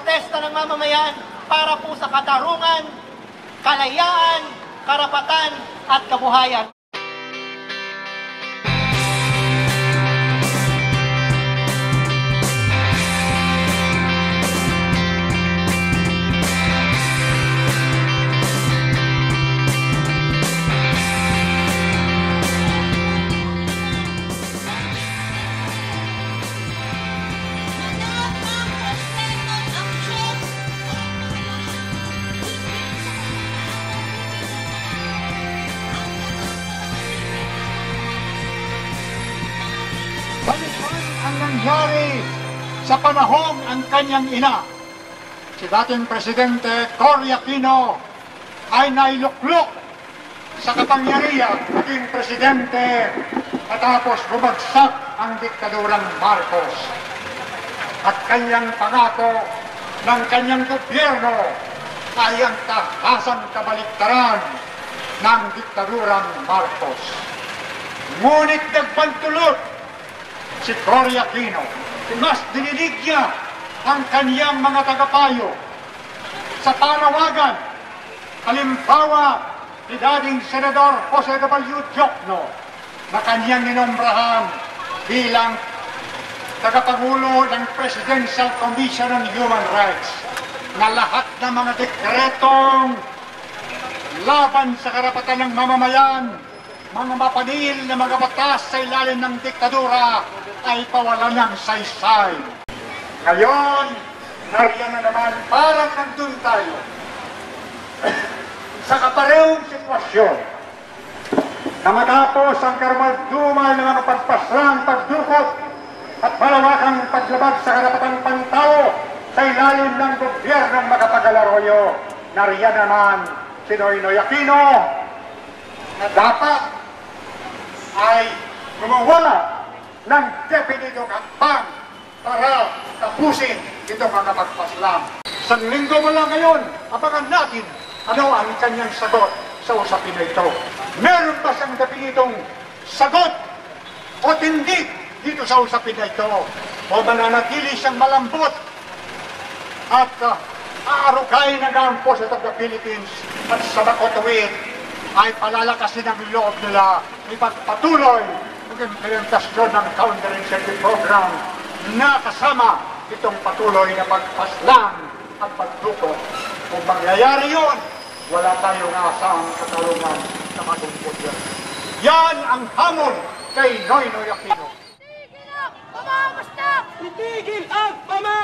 protesta ng mamamayan para po sa katarungan, kalayaan, karapatan at kabuhayan. Balikan ang nangyari sa panahong ang kanyang ina. Si dating Presidente Cory Aquino ay nailuklok sa kapangyarihan naging presidente matapos bumagsak ang diktadurang Marcos. At kanyang pangako ng kanyang gobyerno ay ang tahasang kabaliktaran ng diktadurang Marcos. Ngunit nagpantulot si Cory Aquino, mas dinilig niya ang kaniyang mga tagapayo sa panawagan, halimbawa ni dating Senador Jose W. Diokno na kaniyang ninombrahan bilang tagapangulo ng Presidential Commission on Human Rights na lahat ng mga dekretong laban sa karapatan ng mamamayan, mga mapanil na mga batas sa ilalim ng diktadura ay pawalan ng saysay. Ngayon, nariyan na naman parang nandun tayo sa kaparehong sitwasyon na matapos ang karumaldumal ng mga pagpaslang, pagdukot at malawakang paglabag sa karapatang pantao sa ilalim ng gobyernong Macapagal-Arroyo, nariyan naman si Noynoy Aquino na dapat ay gumawa ng definitong hakbang para tapusin itong mga pagpaslang. Isang linggo mo lang ngayon, abangan natin ano ang kanyang sagot sa usapin na ito. Meron ba siyang definitong sagot o tindig dito sa usapin na ito? O mananatili siyang malambot at aarugay ng Armed Forces of the Philippines at sa makotawid ay palalakasin ang loob nila ipagpatuloy ang implementasyon ng counterinsurgency program na kasama itong patuloy na pagpaslang at pagdukot. Kung mangyayari yun, wala tayong asang katarungan sa magungkot yan. Yan ang hamon kay Noynoy Aquino. Itigil ang pamamastak! Itigil ang pamamastak!